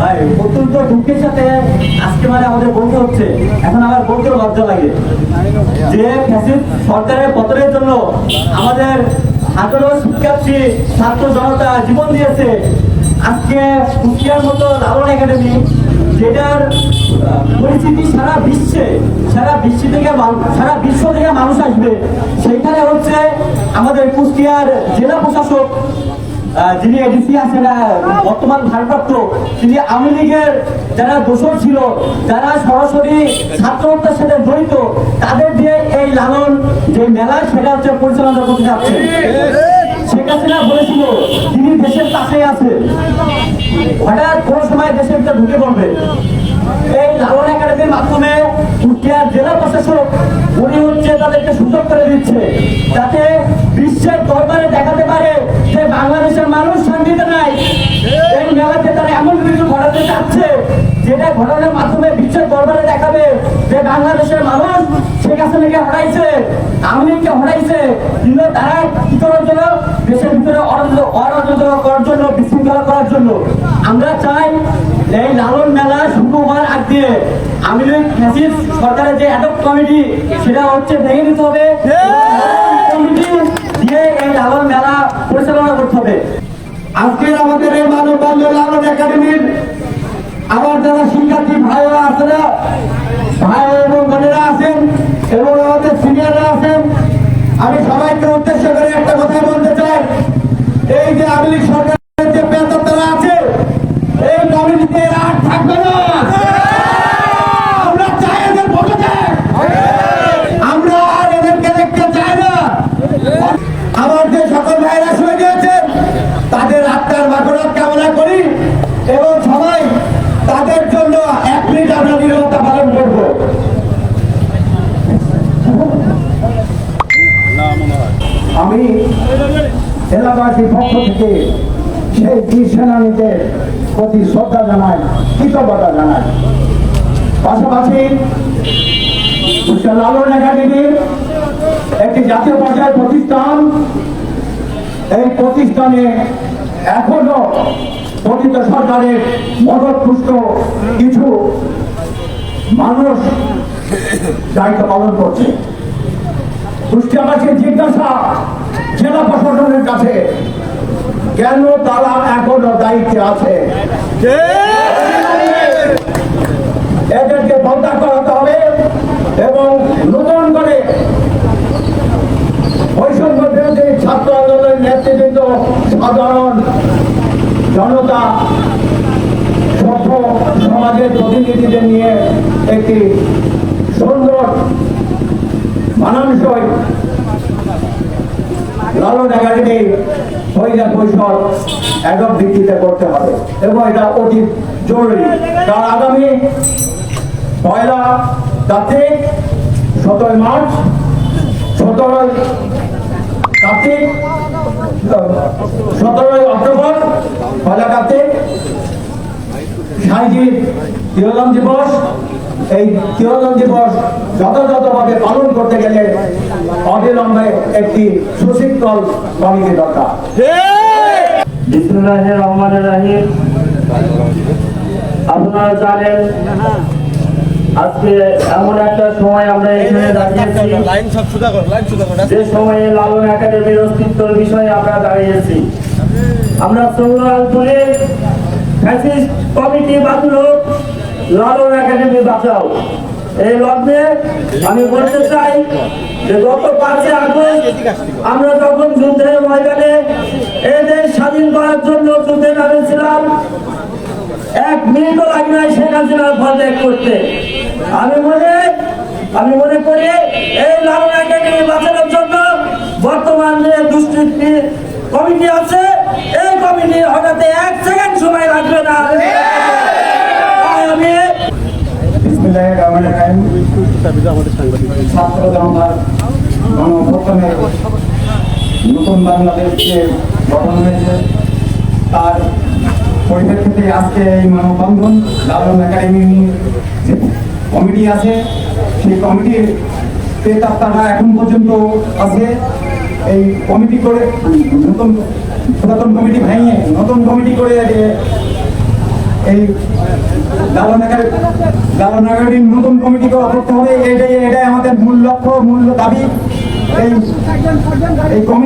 ভাই অত্যন্ত দুঃখের সাথে আজকে আমাদের বলতে হচ্ছে, এখন আমার বলতে লজ্জা লাগে যে ফ্যাসিস্ট সরকারের পতনের জন্য আমাদের হাজারো শিক্ষার্থী ছাত্র জনতা জীবন দিয়েছে। আজকে কুষ্টিয়ার মতো লালন একাডেমি, যেটার পরিস্থিতি সারা বিশ্ব থেকে মানুষ আসবে, সেইখানে হচ্ছে আমাদের কুষ্টিয়ার জেলা প্রশাসক যিনি এডিসি আছেন বর্তমান ভারপ্রাপ্ত, তিনি আওয়ামী লীগের যারা দোষর ছিল, যারা সরাসরি ছাত্র হত্যার সাথে জড়িত, তাদের দিয়ে এই লালন যে মেলা সেটা হচ্ছে পরিচালনা করতে যাচ্ছে। শেখ হাসিনা বলেছিল তিনি দেশের পাশে আছে, হঠাৎ কোনো সময় দেশের ভিতরে ঢুকে পড়বে। এই লালন একাডেমির মাধ্যমে কুষ্টিয়ার জেলা প্রশাসক উনি হচ্ছে তাদেরকে সুযোগ করে দিচ্ছে, যাতে বিশ্বের দরবারে দেখাতে পারে যে বাংলাদেশের মানুষ শান্তিতে নাই। এই মেলাতে তারা এমন কিছু ঘটাতে চাচ্ছে, যেটা ঘটানোর মাধ্যমে বিশ্বের দরবারে দেখাবে যে বাংলাদেশের মানুষ শেখ হাসিনাকে হটাইছে, আওয়ামী লীগকে হটাইছে, কিন্তু তারা কি করার জন্য, দেশের ভিতরে অরাজকতা করার জন্য, বিশৃঙ্খলা করার জন্য। আমরা চাই এই লালন মেলা শুরু হওয়ার আগ দিয়ে আওয়ামী লীগ ফ্যাসিস্ট সরকারের যে অ্যাডপ কমিটি, সেটা হচ্ছে ভেঙে দিতে হবে, কমিটি দিয়ে এই লালন মেলা পরিচালনা করতে হবে। আজকের আমাদের এই মানববন্ধন লালন একাডেমির আমার যারা শিক্ষার্থী ভাইরা আছেন, ভাই এবং বোনেরা আছেন এবং আমাদের সিনিয়ররা আছেন, আমি সবাইকে উদ্দেশ্য করে একটা কথা বলতে চাই। এই যে আওয়ামী লীগ সরকারের যে বেতনরা আছে, এই কমিটিতে আর থাকবে না। আমরা চাই এদের ভোটে, আমরা আর এদেরকে দেখতে চাই না। আমার যে সকল ভাইরা শুয়ে গিয়েছেন তাদের আত্মার মাগফিরাত কামনা করি এবং সবাই তাদের জন্য 1 মিনিট আমরা নীরবতা পালন করব। আমি এলাকাবাসীর পক্ষ থেকে সেই বীর সেনানীদের প্রতি শ্রদ্ধা জানাই, কৃতজ্ঞতা জানাই। পাশাপাশি লালন একাডেমি একটি জাতীয় পর্যায়ের প্রতিষ্ঠান। এই প্রতিষ্ঠানে এখনো পতিত সরকারের মদতপুষ্ট কিছু মানুষ দায়িত্ব পালন করছে। কুষ্টিয়াবাসীর জিজ্ঞাসা জেলা প্রশাসনের কাছে, কেন তারা এখনো দায়িত্বে আছে? এদেরকে বলতা করাতে হবে এবং নতুন করে বৈষম্য বিরোধী ছাত্র আন্দোলনের নেতৃবৃন্দ, সাধারণ জনতা, সভ্য সমাজের প্রতিনিধিদের নিয়ে একটি সুন্দর মানানসই লালন একাডেমি মহিলা পরিষদ একক ভিত্তিতে করতে হবে এবং এটা অতি জরুরি। কারণ আগামী 1 কার্তিক, 17 মার্চ, 17 কার্তিক, 17 অক্টোবর, 1 কার্তিক স্বামীজির তিরোধান দিবস। এই তিরোধান দিবস যথাযথভাবে পালন করতে গেলে অবিলম্বে একটি সুশৃঙ্খল কমিটি দরকার। বিসমিল্লাহির রহমানির রহিম। আপনারা জানেন আজকে এমন একটা সময় আমরা এখানে দাঁড়িয়েছি, যে সময়ে লালন একাডেমির অস্তিত্বের বিষয়ে আমরা দাঁড়িয়েছি। আমরা স্লোগান তুলে ফ্যাসিস্ট কমিটি বাঁচাও, লালন একাডেমি বাঁচাও, এই লগ্নে আমি বলতে চাই যে গত 5 আগস্ট আমরা যখন যুদ্ধের ময়দানে এই দেশ স্বাধীন করার জন্য যুদ্ধে নামেছিলাম, 1 মিনিটও লাগে নাই শেখ হাসিনার পদত্যাগ করতে। আমি মনে করি এই লালন একাডেমি বাঁচানোর জন্য বর্তমান যে দুষ্কৃতি কমিটি আছে, এই কমিটি হঠাৎ 1 সেকেন্ড সময় লাগবে না। আমি ছাত্র জনতার গণঅভ্যুত্থানে নতুন বাংলাদেশ যে গঠন হয়েছে, তার পরিপ্রেক্ষিতে আজকে এই মানববন্ধন লালন একাডেমি যে কমিটি আছে, সেই কমিটির প্রেতাত্মারা এখন পর্যন্ত আছে। এই কমিটি করে পুরাতন কমিটি ভেঙে নতুন কমিটি করে এই লালন একাডেমির নতুন কমিটিকে করতে হবে, এটাই আমাদের মূল লক্ষ্য, মূল দাবি। এই কমিটি